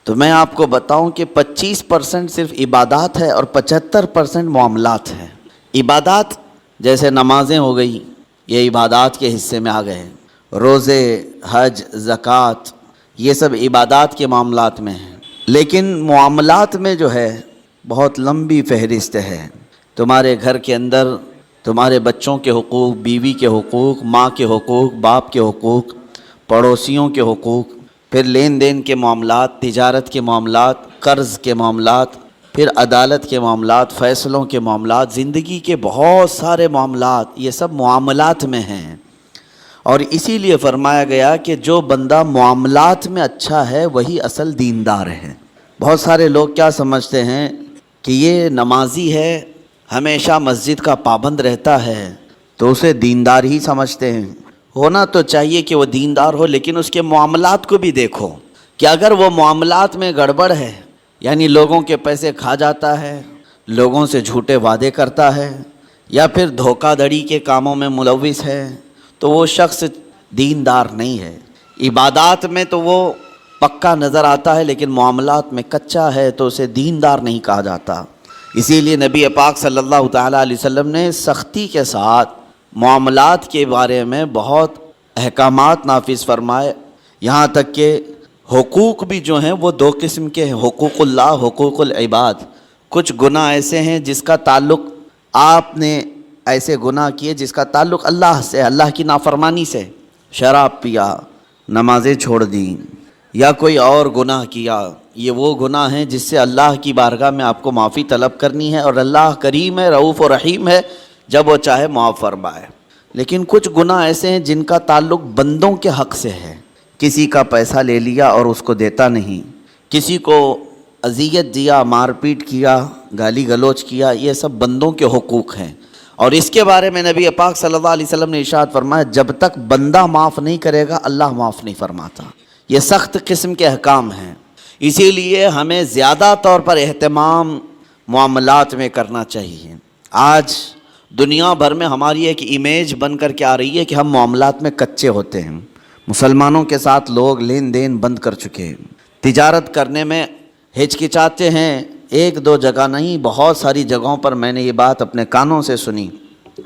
تو میں آپ کو بتاؤں کہ 25% صرف عبادات ہے اور 75% معاملات ہے۔ عبادات جیسے نمازیں ہو گئی، یہ عبادات کے حصے میں آ گئے، روزے، حج، زکوٰۃ، یہ سب عبادات کے معاملات میں ہیں۔ لیکن معاملات میں جو ہے بہت لمبی فہرست ہے۔ تمہارے گھر کے اندر تمہارے بچوں کے حقوق، بیوی کے حقوق، ماں کے حقوق، باپ کے حقوق، پڑوسیوں کے حقوق، پھر لین دین کے معاملات، تجارت کے معاملات، قرض کے معاملات، پھر عدالت کے معاملات، فیصلوں کے معاملات، زندگی کے بہت سارے معاملات، یہ سب معاملات میں ہیں۔ اور اسی لیے فرمایا گیا کہ جو بندہ معاملات میں اچھا ہے وہی اصل دیندار ہے۔ بہت سارے لوگ کیا سمجھتے ہیں کہ یہ نمازی ہے، ہمیشہ مسجد کا پابند رہتا ہے، تو اسے دیندار ہی سمجھتے ہیں۔ ہونا تو چاہیے کہ وہ دیندار ہو، لیکن اس کے معاملات کو بھی دیکھو کہ اگر وہ معاملات میں گڑبڑ ہے، یعنی لوگوں کے پیسے کھا جاتا ہے، لوگوں سے جھوٹے وعدے کرتا ہے، یا پھر دھوکہ دھڑی کے کاموں میں ملوث ہے، تو وہ شخص دیندار نہیں ہے۔ عبادات میں تو وہ پکا نظر آتا ہے، لیکن معاملات میں کچا ہے تو اسے دیندار نہیں کہا جاتا۔ اسی لیے نبی پاک صلی اللہ تعالیٰ علیہ وسلم نے سختی کے ساتھ معاملات کے بارے میں بہت احکامات نافذ فرمائے، یہاں تک کہ حقوق بھی جو ہیں وہ 2 قسم کے ہیں، حقوق اللہ، حقوق العباد۔ کچھ گناہ ایسے ہیں جس کا تعلق آپ نے ایسے گناہ کیے جس کا تعلق اللہ سے، اللہ کی نافرمانی سے، شراب پیا، نمازیں چھوڑ دیں، یا کوئی اور گناہ کیا، یہ وہ گناہ ہیں جس سے اللہ کی بارگاہ میں آپ کو معافی طلب کرنی ہے، اور اللہ کریم ہے، رؤوف و رحیم ہے، جب وہ چاہے معاف فرمائے۔ لیکن کچھ گناہ ایسے ہیں جن کا تعلق بندوں کے حق سے ہے، کسی کا پیسہ لے لیا اور اس کو دیتا نہیں، کسی کو اذیت دیا، مار پیٹ کیا، گالی گلوچ کیا، یہ سب بندوں کے حقوق ہیں۔ اور اس کے بارے میں نبی پاک صلی اللہ علیہ وسلم نے ارشاد فرمایا جب تک بندہ معاف نہیں کرے گا اللہ معاف نہیں فرماتا۔ یہ سخت قسم کے احکام ہیں، اسی لیے ہمیں زیادہ طور پر اہتمام معاملات میں کرنا چاہیے۔ آج دنیا بھر میں ہماری ایک امیج بن کر کے آ رہی ہے کہ ہم معاملات میں کچے ہوتے ہیں۔ مسلمانوں کے ساتھ لوگ لین دین بند کر چکے ہیں، تجارت کرنے میں ہچکچاتے ہیں۔ 1-2 جگہ نہیں، بہت ساری جگہوں پر میں نے یہ بات اپنے کانوں سے سنی،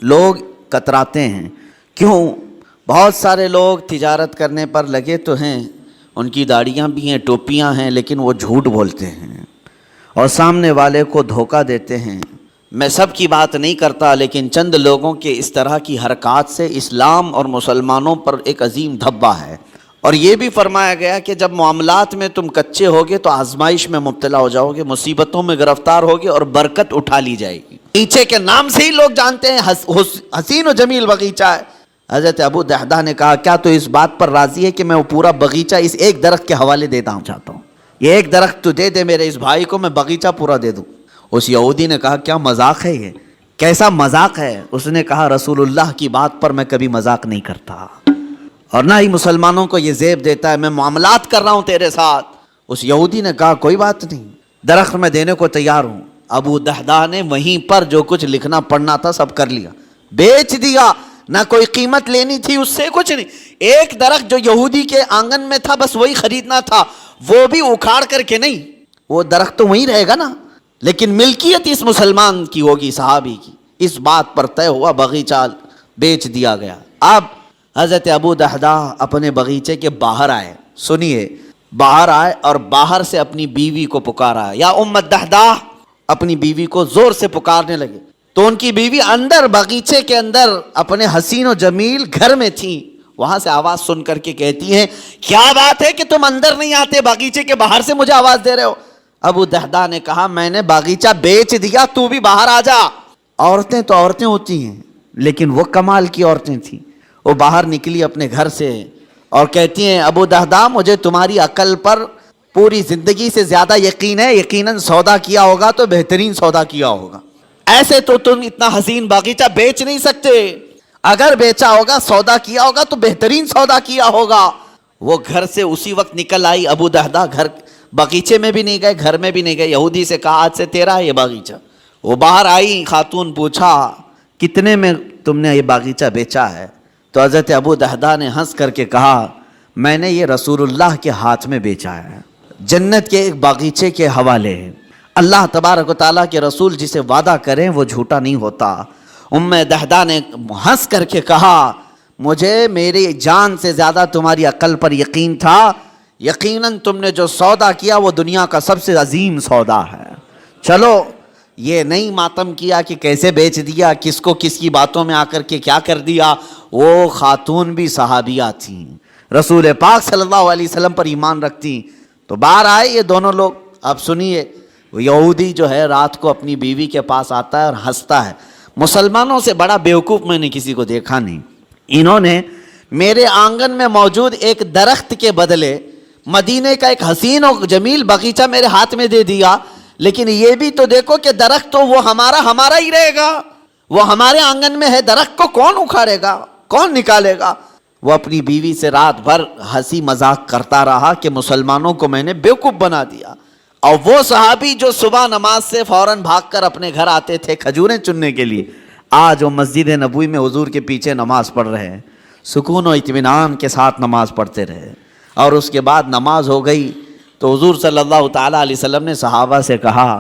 لوگ کتراتے ہیں۔ کیوں؟ بہت سارے لوگ تجارت کرنے پر لگے تو ہیں، ان کی داڑیاں بھی ہیں، ٹوپیاں ہیں، لیکن وہ جھوٹ بولتے ہیں اور سامنے والے کو دھوکہ دیتے ہیں۔ میں سب کی بات نہیں کرتا، لیکن چند لوگوں کے اس طرح کی حرکات سے اسلام اور مسلمانوں پر ایک عظیم دھبہ ہے۔ اور یہ بھی فرمایا گیا کہ جب معاملات میں تم کچے ہوگے تو آزمائش میں مبتلا ہو جاؤ گے، مصیبتوں میں گرفتار ہوگے اور برکت اٹھا لی جائے گی۔ باغیچے کے نام سے ہی لوگ جانتے ہیں حسین و جمیل باغیچہ ہے۔ حضرت ابو دحدہ نے کہا کیا تو اس بات پر راضی ہے کہ میں وہ پورا باغیچہ اس ایک درخت کے حوالے دینا چاہتا ہوں، یہ ایک درخت تو دے دے میرے اس بھائی کو، میں باغیچہ پورا دے دوں۔ اس یہودی نے کہا کیا مذاق ہے، یہ کیسا مذاق ہے؟ اس نے کہا رسول اللہ کی بات پر میں کبھی مذاق نہیں کرتا، اور نہ ہی مسلمانوں کو یہ زیب دیتا ہے، میں معاملات کر رہا ہوں تیرے ساتھ۔ اس یہودی نے کہا کوئی بات نہیں، درخت میں دینے کو تیار ہوں۔ ابو دحدہ نے وہیں پر جو کچھ لکھنا پڑھنا تھا سب کر لیا، بیچ دیا، نہ کوئی قیمت لینی تھی اس سے، کچھ نہیں۔ ایک درخت جو یہودی کے آنگن میں تھا بس وہی خریدنا تھا، وہ بھی اکھاڑ کر کے نہیں، وہ درخت تو وہیں رہے گا نا، لیکن ملکیت اس مسلمان کی ہوگی، صحابی کی۔ اس بات پر طے ہوا، باغیچہ بیچ دیا گیا۔ اب حضرت ابو دحدہ اپنے باغیچے کے باہر آئے، سنیے، باہر آئے اور باہر سے اپنی بیوی کو پکارا، یا ام الدحدہ، اپنی بیوی کو زور سے پکارنے لگے۔ تو ان کی بیوی اندر باغیچے کے اندر اپنے حسین و جمیل گھر میں تھی، وہاں سے آواز سن کر کے کہتی ہیں کیا بات ہے کہ تم اندر نہیں آتے، باغیچے کے باہر سے مجھے آواز دے رہے ہو؟ ابو دحدہ نے کہا میں نے باغیچہ بیچ دیا، تو بھی باہر آ جا۔ عورتیں تو عورتیں ہوتی ہیں، لیکن وہ کمال کی عورتیں تھیں۔ وہ باہر نکلی اپنے گھر سے اور کہتی ہیں ابو دحدہ مجھے تمہاری عقل پر پوری زندگی سے زیادہ یقین ہے، یقیناً سودا کیا ہوگا تو بہترین سودا کیا ہوگا، ایسے تو تم اتنا حسین باغیچہ بیچ نہیں سکتے، اگر بیچا ہوگا سودا کیا ہوگا تو بہترین سودا کیا ہوگا۔ وہ گھر سے اسی وقت نکل آئی، ابو دحدہ گھر باغیچے میں بھی نہیں گئے، گھر میں بھی نہیں گئے۔ یہودی سے کہا آج سے تیرا ہے یہ باغیچہ۔ وہ باہر آئی، خاتون پوچھا کتنے میں تم نے یہ باغیچہ بیچا ہے؟ تو حضرت ابو دحدہ نے ہنس کر کے کہا میں نے یہ رسول اللہ کے ہاتھ میں بیچا ہے، جنت کے ایک باغیچے کے حوالے. اللہ تبارک و تعالیٰ کے رسول جسے وعدہ کریں وہ جھوٹا نہیں ہوتا. دہدہ نے ہنس کر کے کہا مجھے میری جان سے زیادہ تمہاری عقل پر یقین تھا. یقیناً تم نے جو سودا کیا وہ دنیا کا سب سے عظیم سودا ہے. چلو یہ نہیں ماتم کیا کہ کیسے بیچ دیا, کس کو کس کی باتوں میں آ کر کے کیا کر دیا. وہ خاتون بھی صحابیہ تھیں, رسول پاک صلی اللہ علیہ وسلم پر ایمان رکھتی. تو باہر آئے یہ دونوں لوگ. اب سنیے, وہ یہودی جو ہے رات کو اپنی بیوی کے پاس آتا ہے اور ہنستا ہے. مسلمانوں سے بڑا بیوقوف میں نے کسی کو دیکھا نہیں. انہوں نے میرے آنگن میں موجود ایک درخت کے بدلے مدینے کا ایک حسین اور جمیل باغیچہ میرے ہاتھ میں دے دیا. لیکن یہ بھی تو دیکھو کہ درخت تو وہ ہمارا ہی رہے گا, وہ ہمارے آنگن میں ہے, درخت کو کون اکھاڑے گا, کون نکالے گا. وہ اپنی بیوی سے رات بھر ہنسی مذاق کرتا رہا کہ مسلمانوں کو میں نے بیوقوف بنا دیا. اور وہ صحابی جو صبح نماز سے فوراً بھاگ کر اپنے گھر آتے تھے کھجوریں چننے کے لیے, آج وہ مسجد نبوی میں حضور کے پیچھے نماز پڑھ رہے ہیں, سکون و اطمینان کے ساتھ نماز پڑھتے رہے. اور اس کے بعد نماز ہو گئی تو حضور صلی اللہ تعالیٰ علیہ وسلم نے صحابہ سے کہا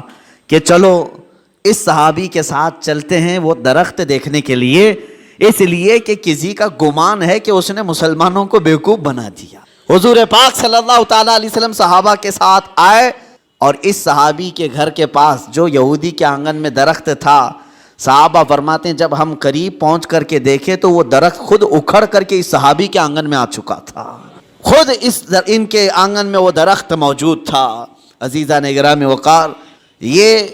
کہ چلو اس صحابی کے ساتھ چلتے ہیں وہ درخت دیکھنے کے لیے, اس لیے کہ کسی کا گمان ہے کہ اس نے مسلمانوں کو بیوقوف بنا دیا. حضور پاک صلی اللہ تعالیٰ علیہ وسلم صحابہ کے ساتھ آئے اور اس صحابی کے گھر کے پاس جو یہودی کے آنگن میں درخت تھا, صحابہ فرماتے ہیں جب ہم قریب پہنچ کر کے دیکھے تو وہ درخت خود اکھڑ کر کے اس صحابی کے آنگن میں آ چکا تھا. خود ان کے آنگن میں وہ درخت موجود تھا. عزیزان گرامی وقار, یہ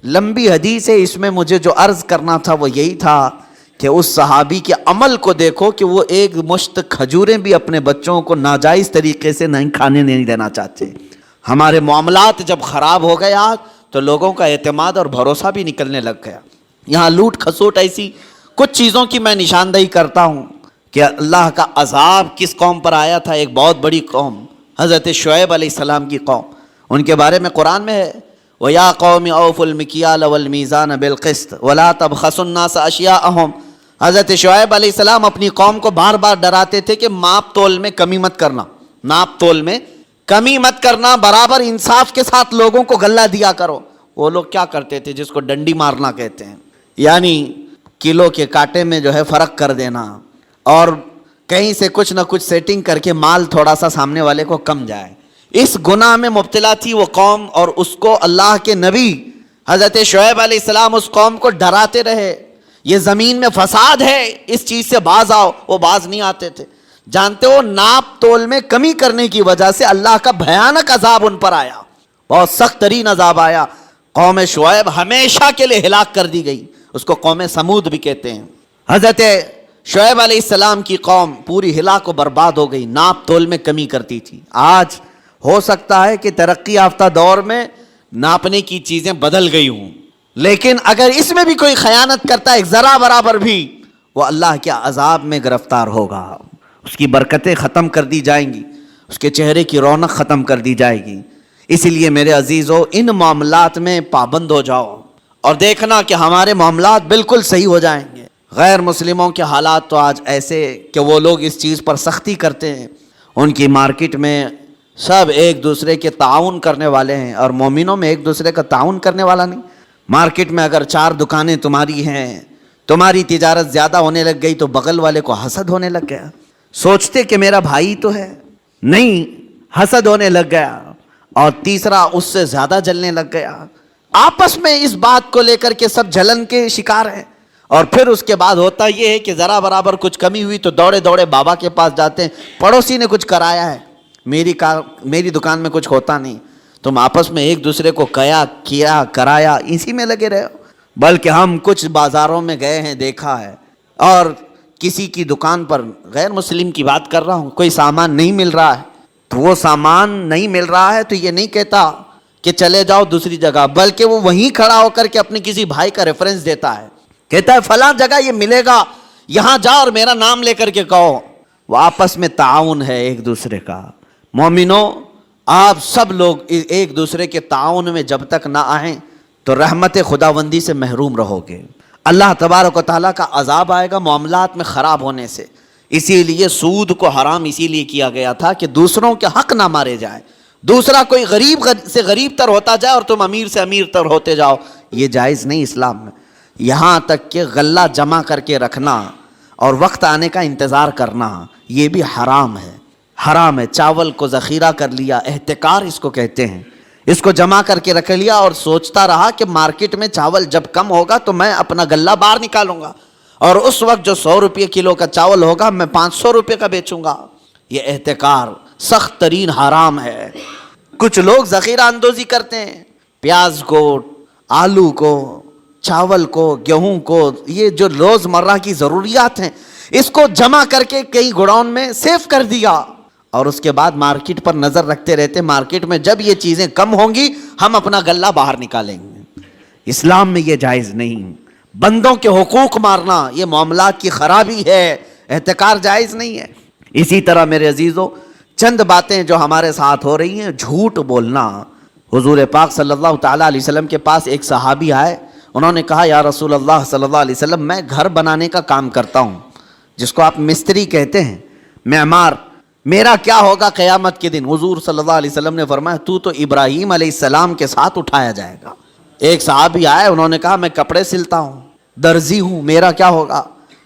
لمبی حدیث ہے, اس میں مجھے جو عرض کرنا تھا وہ یہی تھا کہ اس صحابی کے عمل کو دیکھو کہ وہ ایک مشت کھجوریں بھی اپنے بچوں کو ناجائز طریقے سے نہیں کھانے نہیں دینا چاہتے. ہمارے معاملات جب خراب ہو گیا تو لوگوں کا اعتماد اور بھروسہ بھی نکلنے لگ گیا. یہاں لوٹ کھسوٹ ایسی کچھ چیزوں کی میں نشاندہی کرتا ہوں کہ اللہ کا عذاب کس قوم پر آیا تھا. ایک بہت بڑی قوم, حضرت شعیب علیہ السلام کی قوم, ان کے بارے میں قرآن میں ہے وَيَا قَوْمِ أَوْفُوا الْمِكْيَالَ وَالْمِيزَانَ بِالْقِسْطِ وَلَا تَبْخَسُوا النَّاسَ أَشْيَاءَهُمْ. حضرت شعیب علیہ السلام اپنی قوم کو بار بار ڈراتے تھے کہ ماپ تول میں کمی مت کرنا, ناپ تول میں کمی مت کرنا, برابر انصاف کے ساتھ لوگوں کو غلہ دیا کرو. وہ لوگ کیا کرتے تھے جس کو ڈنڈی مارنا کہتے ہیں, یعنی کلو کے کانٹے میں جو ہے فرق کر دینا اور کہیں سے کچھ نہ کچھ سیٹنگ کر کے مال تھوڑا سا سامنے والے کو کم جائے. اس گناہ میں مبتلا تھی وہ قوم, اور اس کو اللہ کے نبی حضرت شعیب علیہ السلام اس قوم کو ڈراتے رہے یہ زمین میں فساد ہے, اس چیز سے باز آؤ. وہ باز نہیں آتے تھے. جانتے ہو ناپ تول میں کمی کرنے کی وجہ سے اللہ کا بھیانک عذاب ان پر آیا, بہت سخت ترین عذاب آیا. قوم شعیب ہمیشہ کے لیے ہلاک کر دی گئی, اس کو قوم سمود بھی کہتے ہیں. حضرت شعیب علیہ السلام کی قوم پوری ہلاک و برباد ہو گئی, ناپ تول میں کمی کرتی تھی. آج ہو سکتا ہے کہ ترقی یافتہ دور میں ناپنے کی چیزیں بدل گئی ہوں, لیکن اگر اس میں بھی کوئی خیانت کرتا ہے ذرا برابر بھی, وہ اللہ کے عذاب میں گرفتار ہوگا. اس کی برکتیں ختم کر دی جائیں گی, اس کے چہرے کی رونق ختم کر دی جائے گی. اسی لیے میرے عزیزو ان معاملات میں پابند ہو جاؤ اور دیکھنا کہ ہمارے معاملات بالکل صحیح ہو جائیں گے. غیر مسلموں کے حالات تو آج ایسے کہ وہ لوگ اس چیز پر سختی کرتے ہیں. ان کی مارکیٹ میں سب ایک دوسرے کے تعاون کرنے والے ہیں, اور مومنوں میں ایک دوسرے کا تعاون کرنے والا نہیں. مارکیٹ میں اگر 4 دکانیں تمہاری ہیں, تمہاری تجارت زیادہ ہونے لگ گئی تو بغل والے کو حسد ہونے لگ گیا. سوچتے کہ میرا بھائی تو ہے, نہیں, حسد ہونے لگ گیا. اور تیسرا اس سے زیادہ جلنے لگ گیا. آپس میں اس بات کو لے کر کے سب جلن کے شکار ہیں. اور پھر اس کے بعد ہوتا یہ ہے کہ ذرا برابر کچھ کمی ہوئی تو دوڑے دوڑے بابا کے پاس جاتے ہیں, پڑوسی نے کچھ کرایا ہے, میری دکان میں کچھ ہوتا نہیں. تم آپس میں ایک دوسرے کو کیا کرایا اسی میں لگے رہے ہو. بلکہ ہم کچھ بازاروں میں گئے ہیں, دیکھا ہے, اور کسی کی دکان پر, غیر مسلم کی بات کر رہا ہوں, کوئی سامان نہیں مل رہا ہے تو وہ سامان نہیں مل رہا ہے تو یہ نہیں کہتا کہ چلے جاؤ دوسری جگہ, بلکہ وہ وہیں کھڑا ہو کر کے اپنے کسی بھائی کا ریفرنس دیتا ہے, کہتا ہے فلاں جگہ یہ ملے گا, یہاں جا اور میرا نام لے کر کے کہو. وہ آپس میں تعاون ہے ایک دوسرے کا. مومنوں, آپ سب لوگ ایک دوسرے کے تعاون میں جب تک نہ آئیں تو رحمت خداوندی سے محروم رہو گے. اللہ تبارک و تعالیٰ کا عذاب آئے گا معاملات میں خراب ہونے سے. اسی لیے سود کو حرام اسی لیے کیا گیا تھا کہ دوسروں کے حق نہ مارے جائیں, دوسرا کوئی غریب سے غریب تر ہوتا جائے اور تم امیر سے امیر تر ہوتے جاؤ، یہ جائز نہیں اسلام میں۔ یہاں تک کہ غلہ جمع کر کے رکھنا اور وقت آنے کا انتظار کرنا، یہ بھی حرام ہے، حرام ہے۔ چاول کو ذخیرہ کر لیا، احتکار اس کو کہتے ہیں، اس کو جمع کر کے رکھ لیا اور سوچتا رہا کہ مارکیٹ میں چاول جب کم ہوگا تو میں اپنا غلہ باہر نکالوں گا، اور اس وقت جو 100 روپے کلو کا چاول ہوگا میں 500 روپے کا بیچوں گا۔ یہ احتکار سخت ترین حرام ہے۔ کچھ لوگ ذخیرہ اندوزی کرتے ہیں، پیاز کو، آلو کو، چاول کو، گیہوں کو، یہ جو روزمرہ کی ضروریات ہیں اس کو جمع کر کے کئی گوڈاؤن میں سیف کر دیا، اور اس کے بعد مارکیٹ پر نظر رکھتے رہتے، مارکیٹ میں جب یہ چیزیں کم ہوں گی ہم اپنا غلہ باہر نکالیں گے۔ اسلام میں یہ جائز نہیں۔ بندوں کے حقوق مارنا یہ معاملات کی خرابی ہے، احتکار جائز نہیں ہے۔ اسی طرح میرے عزیزو، چند باتیں جو ہمارے ساتھ ہو رہی ہیں، جھوٹ بولنا۔ حضور پاک صلی اللہ تعالیٰ علیہ وسلم کے پاس ایک صحابی آئے، انہوں نے کہا یا رسول اللہ صلی اللہ علیہ وسلم، میں گھر بنانے کا کام کرتا ہوں، جس کو آپ مستری کہتے ہیں، معمار، میرا کیا ہوگا قیامت کے دن؟ حضور صلی اللہ علیہ وسلم نے فرمایا تو ابراہیم علیہ السلام کے ساتھ اٹھایا جائے گا۔ ایک صحابی آئے، انہوں نے کہا میں کپڑے سلتا ہوں، درزی ہوں، میرا کیا ہوگا؟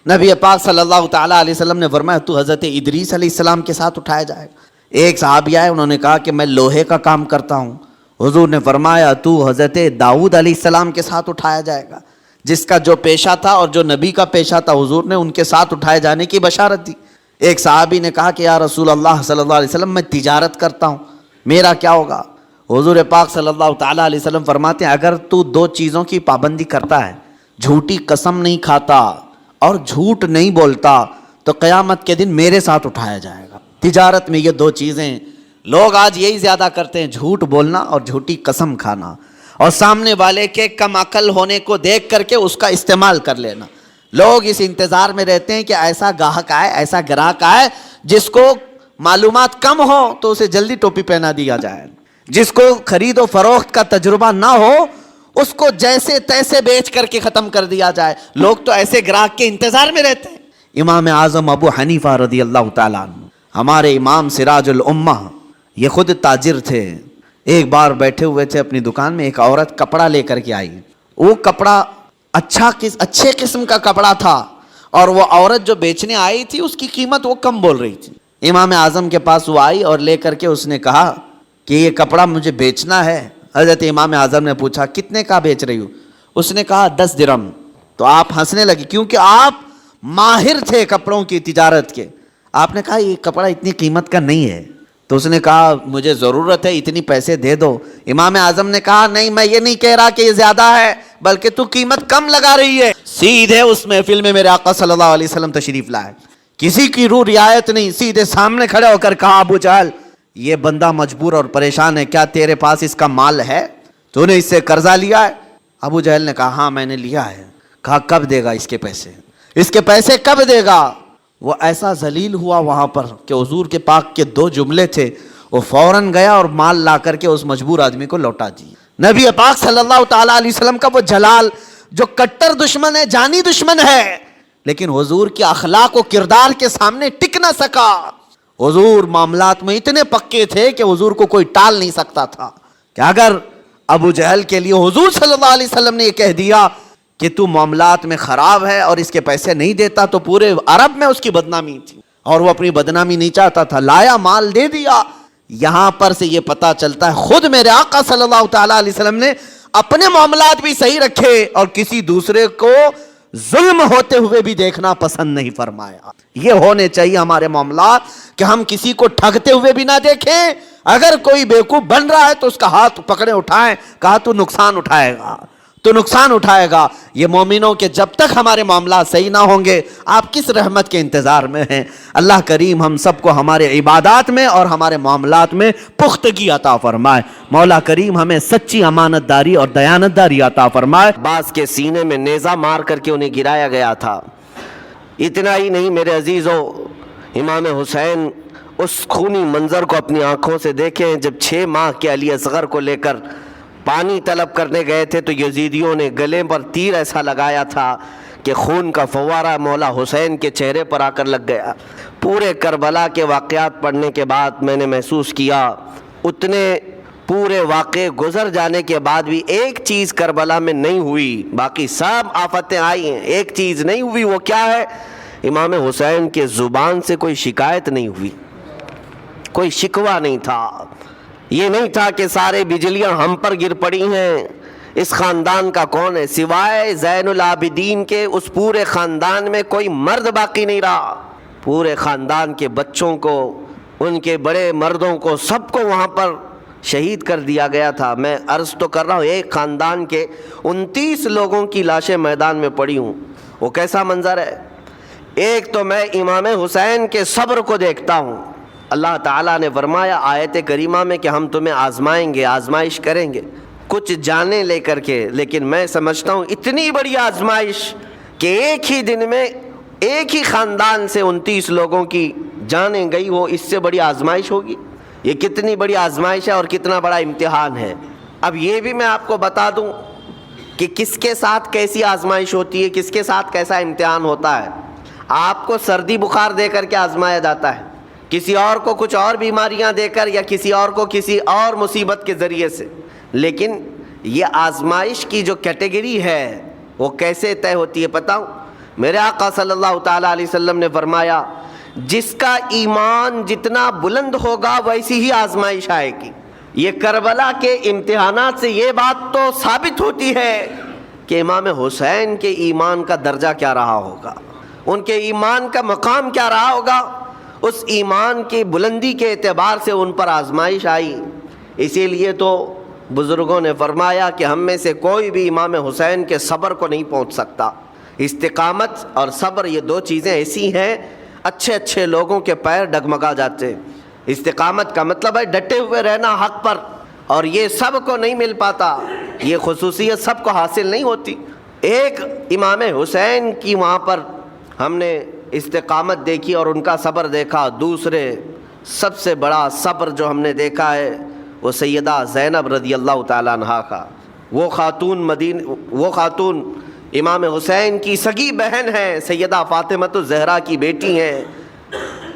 نبی پاک صلی اللہ تعالیٰ علیہ وسلم نے فرمایا تو حضرت ادریس علیہ السلام کے ساتھ اٹھایا جائے گا۔ ایک صحابی آئے، انہوں نے کہا کہ میں لوہے کا کام کرتا ہوں، حضور نے فرمایا تو حضرت داؤد علیہ السلام کے ساتھ اٹھایا جائے گا۔ جس کا جو پیشہ تھا اور جو نبی کا پیشہ تھا، حضور نے ان کے ساتھ اٹھائے جانے کی بشارت دی۔ ایک صحابی نے کہا کہ یا رسول اللہ صلی اللہ علیہ وسلم، میں تجارت کرتا ہوں، میرا کیا ہوگا؟ حضور پاک صلی اللہ تعالیٰ علیہ وسلم فرماتے ہیں اگر تو دو چیزوں کی پابندی کرتا ہے، جھوٹی قسم نہیں کھاتا اور جھوٹ نہیں بولتا، تو قیامت کے دن میرے ساتھ اٹھایا جائے گا۔ تجارت میں یہ دو چیزیں لوگ آج یہی زیادہ کرتے ہیں، جھوٹ بولنا اور جھوٹی قسم کھانا، اور سامنے والے کے کم عقل ہونے کو دیکھ کر کے اس کا استعمال کر لینا۔ لوگ اس انتظار میں رہتے ہیں کہ ایسا گاہک آئے، ایسا گراہک آئے جس کو معلومات کم ہو تو اسے جلدی ٹوپی پہنا دیا جائے، جس کو خرید و فروخت کا تجربہ نہ ہو اس کو جیسے تیسے بیچ کر کے ختم کر دیا جائے۔ لوگ تو ایسے گراہک کے انتظار میں رہتے ہیں۔ امام اعظم ابو حنیفہ رضی اللہ تعالیٰ عنہ، ہمارے امام سراج الامہ، یہ خود تاجر تھے۔ ایک بار بیٹھے ہوئے تھے اپنی دکان میں، ایک عورت کپڑا لے کر کے آئی، وہ کپڑا اچھے قسم کا کپڑا تھا، اور وہ عورت جو بیچنے آئی تھی اس کی قیمت وہ کم بول رہی تھی۔ امام اعظم کے پاس وہ آئی اور لے کر کے اس نے کہا کہ یہ کپڑا مجھے بیچنا ہے۔ حضرت امام اعظم نے پوچھا کتنے کا بیچ رہی ہو؟ اس نے کہا 10 درہم۔ تو آپ ہنسنے لگے کیونکہ آپ ماہر تھے کپڑوں کی تجارت کے۔ آپ نے کہا یہ کپڑا اتنی قیمت کا نہیں ہے۔ تو اس نے کہا مجھے ضرورت ہے، اتنی پیسے دے دو۔ امام اعظم نے کہا نہیں، میں یہ نہیں کہہ رہا کہ یہ زیادہ ہے، بلکہ تو قیمت کم لگا رہی ہے۔ سیدھے اس محفل میں میرے آقا صلی اللہ علیہ وسلم تشریف لائے، کسی کی روح رعایت نہیں، سیدھے سامنے کھڑے ہو کر کہا ابو جہل یہ بندہ مجبور اور پریشان ہے، کیا تیرے پاس اس کا مال ہے؟ تو نے اس سے قرضہ لیا ہے؟ ابو جہل نے کہا ہاں میں نے لیا ہے۔ کہا کب دے گا اس کے پیسے؟ اس کے پیسے کب دے گا؟ وہ ایسا ذلیل ہوا وہاں پر کہ حضور کے پاک کے 2 جملے تھے، وہ فوراً گیا اور مال لا کر کے اس مجبور آدمی کو لوٹا دیا۔ نبی پاک صلی اللہ تعالیٰ علیہ وسلم کا وہ جلال جو کٹر دشمن ہے، جانی دشمن ہے، لیکن حضور کے اخلاق و کردار کے سامنے ٹک نہ سکا۔ حضور معاملات میں اتنے پکے تھے کہ حضور کو کوئی ٹال نہیں سکتا تھا، کہ اگر ابو جہل کے لیے حضور صلی اللہ علیہ وسلم نے یہ کہہ دیا کہ تو معاملات میں خراب ہے اور اس کے پیسے نہیں دیتا تو پورے عرب میں اس کی بدنامی تھی، اور وہ اپنی بدنامی نہیں چاہتا تھا، لایا مال دے دیا۔ یہاں پر سے یہ پتا چلتا ہے خود میرے آقا صلی اللہ تعالیٰ علیہ وسلم نے اپنے معاملات بھی صحیح رکھے اور کسی دوسرے کو ظلم ہوتے ہوئے بھی دیکھنا پسند نہیں فرمایا۔ یہ ہونے چاہیے ہمارے معاملات کہ ہم کسی کو ٹھگتے ہوئے بھی نہ دیکھیں، اگر کوئی بیوقوف بن رہا ہے تو اس کا ہاتھ پکڑے اٹھائیں، کہا تو نقصان اٹھائے گا، تو نقصان اٹھائے گا۔ یہ مومنوں کے جب تک ہمارے معاملات صحیح نہ ہوں گے آپ کس رحمت کے انتظار میں ہیں؟ اللہ کریم ہم سب کو ہمارے عبادات میں اور ہمارے معاملات میں پختگی عطا فرمائے۔ مولا کریم ہمیں سچی امانت داری اور دیانت داری عطا فرمائے۔ بعض کے سینے میں نیزہ مار کر کے انہیں گرایا گیا تھا۔ اتنا ہی نہیں میرے عزیزو، امام حسین اس خونی منظر کو اپنی آنکھوں سے دیکھیں جب 6 ماہ کے علی اصغر کو لے کر پانی طلب کرنے گئے تھے تو یزیدیوں نے گلے پر تیر ایسا لگایا تھا کہ خون کا فوارہ مولا حسین کے چہرے پر آ کر لگ گیا۔ پورے کربلا کے واقعات پڑھنے کے بعد میں نے محسوس کیا اتنے پورے واقعے گزر جانے کے بعد بھی ایک چیز کربلا میں نہیں ہوئی، باقی سب آفتیں آئی ہیں، ایک چیز نہیں ہوئی، وہ کیا ہے؟ امام حسین کے زبان سے کوئی شکایت نہیں ہوئی، کوئی شکوہ نہیں تھا، یہ نہیں تھا کہ سارے بجلیاں ہم پر گر پڑی ہیں، اس خاندان کا کون ہے؟ سوائے زین العابدین کے اس پورے خاندان میں کوئی مرد باقی نہیں رہا، پورے خاندان کے بچوں کو، ان کے بڑے مردوں کو، سب کو وہاں پر شہید کر دیا گیا تھا۔ میں عرض تو کر رہا ہوں، ایک خاندان کے 29 لوگوں کی لاشیں میدان میں پڑی ہوں، وہ کیسا منظر ہے؟ ایک تو میں امام حسین کے صبر کو دیکھتا ہوں، اللہ تعالیٰ نے فرمایا آیت کریمہ میں کہ ہم تمہیں آزمائیں گے، آزمائش کریں گے، کچھ جانیں لے کر کے، لیکن میں سمجھتا ہوں اتنی بڑی آزمائش کہ ایک ہی دن میں ایک ہی خاندان سے 29 لوگوں کی جانیں گئی ہو، اس سے بڑی آزمائش ہوگی؟ یہ کتنی بڑی آزمائش ہے اور کتنا بڑا امتحان ہے۔ اب یہ بھی میں آپ کو بتا دوں کہ کس کے ساتھ کیسی آزمائش ہوتی ہے، کس کے ساتھ کیسا امتحان ہوتا ہے۔ آپ کو سردی بخار دے کر کے آزمایا جاتا ہے، کسی اور کو کچھ اور بیماریاں دے کر، یا کسی اور کو کسی اور مصیبت کے ذریعے سے، لیکن یہ آزمائش کی جو کیٹیگری ہے وہ کیسے طے ہوتی ہے پتہ ہوں؟ میرے آقا صلی اللہ تعالیٰ علیہ وسلم نے فرمایا جس کا ایمان جتنا بلند ہوگا ویسی ہی آزمائش آئے گی۔ یہ کربلا کے امتحانات سے یہ بات تو ثابت ہوتی ہے کہ امام حسین کے ایمان کا درجہ کیا رہا ہوگا، ان کے ایمان کا مقام کیا رہا ہوگا، اس ایمان کی بلندی کے اعتبار سے ان پر آزمائش آئی۔ اسی لیے تو بزرگوں نے فرمایا کہ ہم میں سے کوئی بھی امام حسین کے صبر کو نہیں پہنچ سکتا۔ استقامت اور صبر یہ دو چیزیں ایسی ہیں، اچھے اچھے لوگوں کے پیر ڈگمگا جاتے ہیں۔ استقامت کا مطلب ہے ڈٹے ہوئے رہنا حق پر، اور یہ سب کو نہیں مل پاتا، یہ خصوصیت سب کو حاصل نہیں ہوتی۔ ایک امام حسین کی وہاں پر ہم نے استقامت دیکھی اور ان کا صبر دیکھا، دوسرے سب سے بڑا صبر جو ہم نے دیکھا ہے وہ سیدہ زینب رضی اللہ تعالیٰ عنہا کا۔ وہ خاتون امام حسین کی سگی بہن ہیں، سیدہ فاطمۃ الزہرا کی بیٹی ہیں،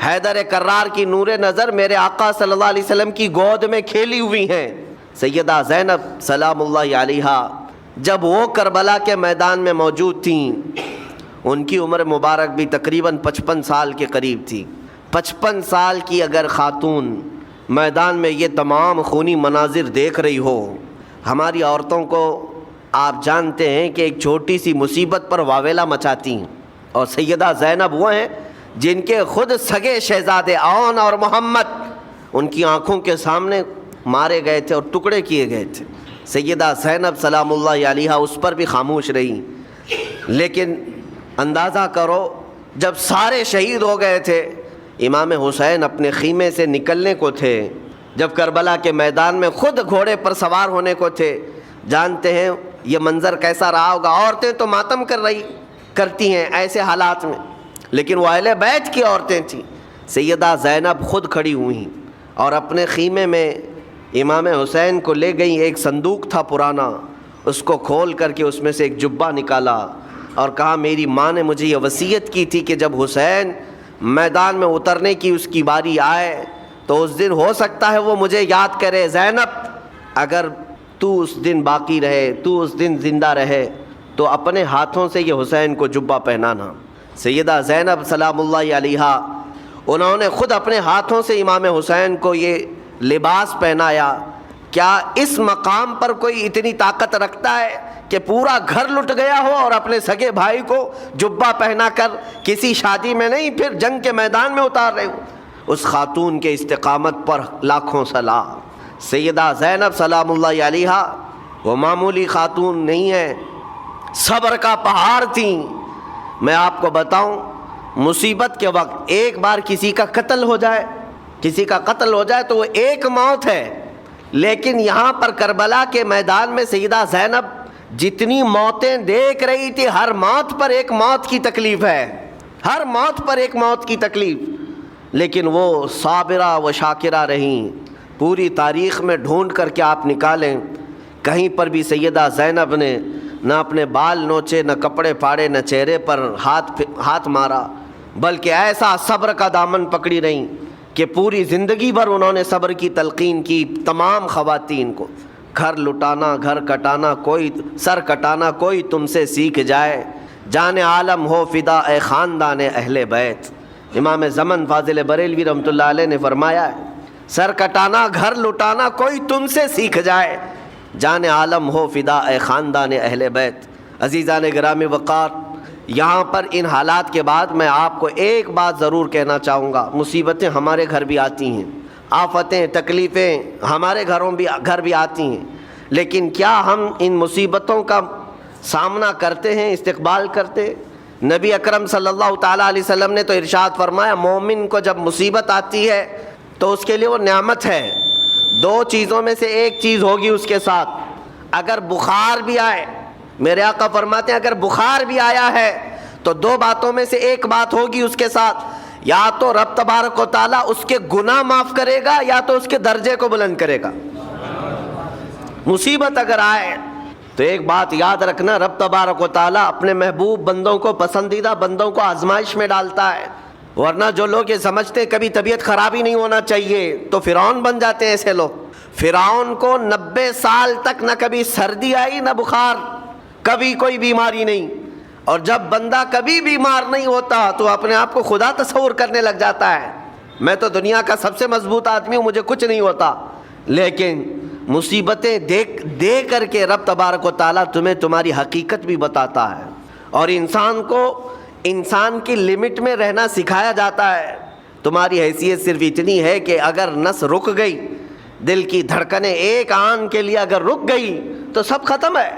حیدر کرار کی نور نظر میرے آقا صلی اللہ علیہ وسلم کی گود میں کھیلی ہوئی ہیں۔ سیدہ زینب سلام اللہ علیہا جب وہ کربلا کے میدان میں موجود تھیں، ان کی عمر مبارک بھی تقریباً 55 سال کے قریب تھی۔ 55 سال کی اگر خاتون میدان میں یہ تمام خونی مناظر دیکھ رہی ہو، ہماری عورتوں کو آپ جانتے ہیں کہ ایک چھوٹی سی مصیبت پر واویلا مچاتی ہیں، اور سیدہ زینب وہ ہیں جن کے خود سگے شہزادے اون اور محمد ان کی آنکھوں کے سامنے مارے گئے تھے اور ٹکڑے کیے گئے تھے۔ سیدہ زینب سلام اللہ علیہا اس پر بھی خاموش رہی، لیکن اندازہ کرو جب سارے شہید ہو گئے تھے، امام حسین اپنے خیمے سے نکلنے کو تھے، جب کربلا کے میدان میں خود گھوڑے پر سوار ہونے کو تھے، جانتے ہیں یہ منظر کیسا رہا ہوگا۔ عورتیں تو ماتم کرتی ہیں ایسے حالات میں، لیکن وہ اہل بیت کی عورتیں تھیں۔ سیدہ زینب خود کھڑی ہوئیں اور اپنے خیمے میں امام حسین کو لے گئیں۔ ایک صندوق تھا پرانا، اس کو کھول کر کے اس میں سے ایک جبہ نکالا اور کہا میری ماں نے مجھے یہ وصیت کی تھی کہ جب حسین میدان میں اترنے کی اس کی باری آئے تو اس دن ہو سکتا ہے وہ مجھے یاد کرے، زینب اگر تو اس دن باقی رہے، تو اس دن زندہ رہے تو اپنے ہاتھوں سے یہ حسین کو جبہ پہنانا۔ سیدہ زینب سلام اللہ علیہا انہوں نے خود اپنے ہاتھوں سے امام حسین کو یہ لباس پہنایا۔ کیا اس مقام پر کوئی اتنی طاقت رکھتا ہے کہ پورا گھر لٹ گیا ہو اور اپنے سگے بھائی کو جبہ پہنا کر کسی شادی میں نہیں، پھر جنگ کے میدان میں اتار رہے ہو؟ اس خاتون کے استقامت پر لاکھوں سلام۔ سیدہ زینب سلام اللہ علیہا وہ معمولی خاتون نہیں ہے، صبر کا پہاڑ تھیں۔ میں آپ کو بتاؤں، مصیبت کے وقت ایک بار کسی کا قتل ہو جائے تو وہ ایک موت ہے، لیکن یہاں پر کربلا کے میدان میں سیدہ زینب جتنی موتیں دیکھ رہی تھی، ہر موت پر ایک موت کی تکلیف ہے، ہر موت پر ایک موت کی تکلیف، لیکن وہ صابرہ و شاکرہ رہیں۔ پوری تاریخ میں ڈھونڈ کر کے آپ نکالیں، کہیں پر بھی سیدہ زینب نے نہ اپنے بال نوچے، نہ کپڑے پھاڑے، نہ چہرے پر ہاتھ مارا، بلکہ ایسا صبر کا دامن پکڑی رہیں کہ پوری زندگی بھر انہوں نے صبر کی تلقین کی تمام خواتین کو، گھر لٹانا، گھر کٹانا کوئی، سر کٹانا کوئی تم سے سیکھ جائے، جان عالم ہو فدا اے خاندان اہل بیت۔ امام زمن فاضل بریلوی رحمۃ اللہ علیہ نے فرمایا ہے، سر کٹانا، گھر لٹانا کوئی تم سے سیکھ جائے، جان عالم ہو فدا اے خاندان اہل بیت۔ عزیزان گرامی وقار، یہاں پر ان حالات کے بعد میں آپ کو ایک بات ضرور کہنا چاہوں گا، مصیبتیں ہمارے گھر بھی آتی ہیں، آفتیں تکلیفیں ہمارے گھر بھی آتی ہیں، لیکن کیا ہم ان مصیبتوں کا سامنا کرتے ہیں، استقبال کرتے ہیں؟ نبی اکرم صلی اللہ تعالیٰ علیہ وسلم نے تو ارشاد فرمایا، مومن کو جب مصیبت آتی ہے تو اس کے لیے وہ نعمت ہے، دو چیزوں میں سے ایک چیز ہوگی اس کے ساتھ، اگر بخار بھی آئے، میرے آقا فرماتے ہیں اگر بخار بھی آیا ہے تو دو باتوں میں سے ایک بات ہوگی اس کے ساتھ، یا تو رب تبارک و تعالیٰ اس کے گناہ معاف کرے گا یا تو اس کے درجے کو بلند کرے گا۔ مصیبت اگر آئے تو ایک بات یاد رکھنا، رب تبارک و تعالیٰ اپنے محبوب بندوں کو، پسندیدہ بندوں کو آزمائش میں ڈالتا ہے، ورنہ جو لوگ یہ سمجھتے کبھی طبیعت خراب ہی نہیں ہونا چاہیے تو فرعون بن جاتے ہیں ایسے لوگ۔ فرعون کو 90 سال تک نہ کبھی سردی آئی نہ بخار، کبھی کوئی بیماری نہیں، اور جب بندہ کبھی بیمار نہیں ہوتا تو اپنے آپ کو خدا تصور کرنے لگ جاتا ہے، میں تو دنیا کا سب سے مضبوط آدمی ہوں، مجھے کچھ نہیں ہوتا۔ لیکن مصیبتیں دے کر کے رب تبارک و تعالیٰ تمہیں تمہاری حقیقت بھی بتاتا ہے، اور انسان کو انسان کی لمٹ میں رہنا سکھایا جاتا ہے۔ تمہاری حیثیت صرف اتنی ہے کہ اگر نس رک گئی، دل کی دھڑکنیں ایک آن کے لیے اگر رک گئی تو سب ختم ہے۔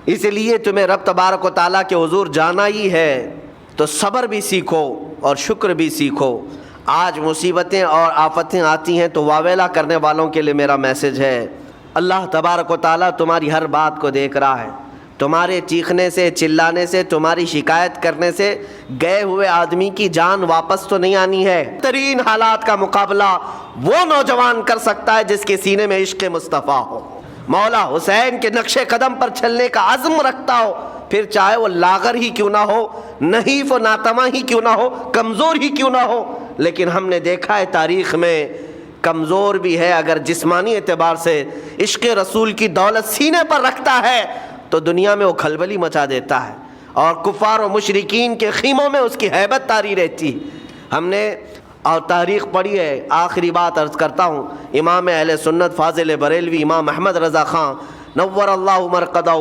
اس لیے تمہیں رب تبارک و تعالیٰ کے حضور جانا ہی ہے تو صبر بھی سیکھو اور شکر بھی سیکھو۔ آج مصیبتیں اور آفتیں آتی ہیں تو واویلا کرنے والوں کے لیے میرا میسج ہے، اللہ تبارک و تعالیٰ تمہاری ہر بات کو دیکھ رہا ہے، تمہارے چیخنے سے، چلانے سے، تمہاری شکایت کرنے سے گئے ہوئے آدمی کی جان واپس تو نہیں آنی ہے۔ ترین حالات کا مقابلہ وہ نوجوان کر سکتا ہے جس کے سینے میں عشق مصطفیٰ ہو، مولا حسین کے نقش قدم پر چلنے کا عزم رکھتا ہو، پھر چاہے وہ لاغر ہی کیوں نہ ہو، نحیف و ناتواں ہی کیوں نہ ہو، کمزور ہی کیوں نہ ہو۔ لیکن ہم نے دیکھا ہے تاریخ میں کمزور بھی ہے، اگر جسمانی اعتبار سے عشق رسول کی دولت سینے پر رکھتا ہے تو دنیا میں وہ کھلبلی مچا دیتا ہے، اور کفار و مشرکین کے خیموں میں اس کی ہیبت طاری رہتی۔ ہم نے اور تاریخ پڑھی ہے۔ آخری بات عرض کرتا ہوں، امام اہل سنت فاضل بریلوی امام احمد رضا خان نور اللہ مرقدہ،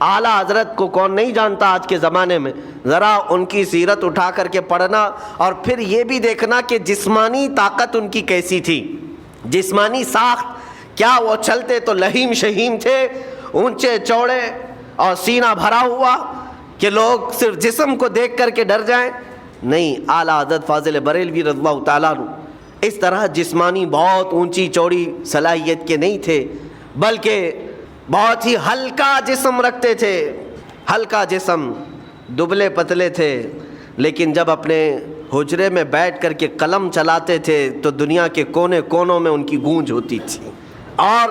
اعلیٰ حضرت کو کون نہیں جانتا آج کے زمانے میں؟ ذرا ان کی سیرت اٹھا کر کے پڑھنا، اور پھر یہ بھی دیکھنا کہ جسمانی طاقت ان کی کیسی تھی، جسمانی ساخت کیا، وہ چلتے تو لہیم شہیم تھے، اونچے چوڑے اور سینہ بھرا ہوا کہ لوگ صرف جسم کو دیکھ کر کے ڈر جائیں؟ نہیں، اعلیٰ حضرت فاضل بریلوی رضی اللہ تعالیٰ عنہ اس طرح جسمانی بہت اونچی چوڑی صلاحیت کے نہیں تھے، بلکہ بہت ہی ہلکا جسم رکھتے تھے، ہلکا جسم، دبلے پتلے تھے، لیکن جب اپنے حجرے میں بیٹھ کر کے قلم چلاتے تھے تو دنیا کے کونے کونوں میں ان کی گونج ہوتی تھی، اور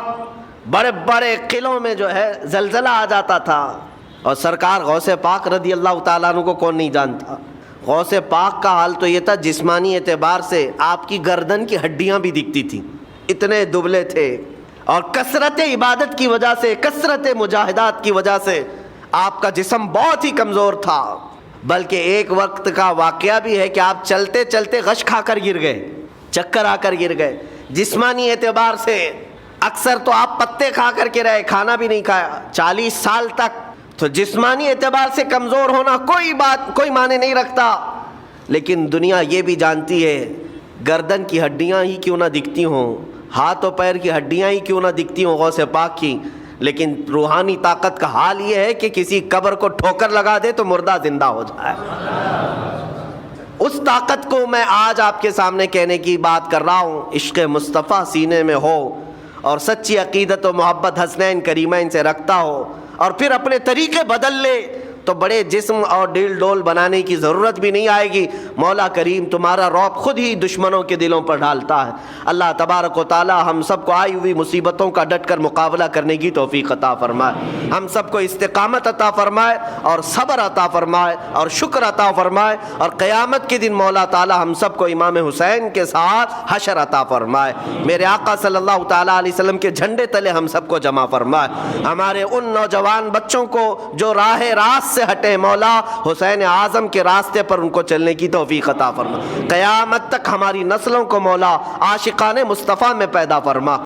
بڑے بڑے قلعوں میں جو ہے زلزلہ آ جاتا تھا۔ اور سرکار غوث پاک رضی اللہ تعالیٰ عنہ کو کون نہیں جانتا؟ غوث پاک کا حال تو یہ تھا، جسمانی اعتبار سے آپ کی گردن کی ہڈیاں بھی دکھتی تھیں، اتنے دبلے تھے، اور کثرت عبادت کی وجہ سے، کثرت مجاہدات کی وجہ سے آپ کا جسم بہت ہی کمزور تھا۔ بلکہ ایک وقت کا واقعہ بھی ہے کہ آپ چلتے چلتے غش کھا کر گر گئے، چکر آ کر گر گئے۔ جسمانی اعتبار سے اکثر تو آپ پتے کھا کر کے رہے، کھانا بھی نہیں کھایا 40 سال تک، تو جسمانی اعتبار سے کمزور ہونا کوئی معنی نہیں رکھتا۔ لیکن دنیا یہ بھی جانتی ہے، گردن کی ہڈیاں ہی کیوں نہ دکھتی ہوں، ہاتھ و پیر کی ہڈیاں ہی کیوں نہ دکھتی ہوں غوث پاک کی، لیکن روحانی طاقت کا حال یہ ہے کہ کسی قبر کو ٹھوکر لگا دے تو مردہ زندہ ہو جائے۔ اس طاقت کو میں آج آپ کے سامنے کہنے کی بات کر رہا ہوں، عشق مصطفیٰ سینے میں ہو اور سچی عقیدت و محبت حسنین کریمین سے رکھتا ہو، اور پھر اپنے طریقے بدل لے، تو بڑے جسم اور ڈیل ڈول بنانے کی ضرورت بھی نہیں آئے گی. مولا کریم تمہارا رعب خود ہی دشمنوں کے دلوں پر ڈالتا ہے. اللہ تبارک و تعالی ہم سب کو آئی ہوئی مصیبتوں کا ڈٹ کر مقابلہ کرنے کی توفیق عطا فرمائے. ہم سب کو استقامت عطا فرمائے اور صبر عطا فرمائے اور شکر عطا فرمائے, اور قیامت کے دن مولا تعالی ہم سب کو امام حسین کے ساتھ حشر عطا فرمائے. میرے آقا صلی اللہ تعالی علیہ وسلم کے جھنڈے تلے ہم سب کو جمع فرمائے. ہمارے ان نوجوان بچوں کو جو راہ راست سے ہٹے, مولا حسین اعظم کے راستے پر ان کو چلنے کی توفیق عطا فرما. قیامت تک ہماری نسلوں کو مولا عاشقان مصطفیٰ میں پیدا فرما.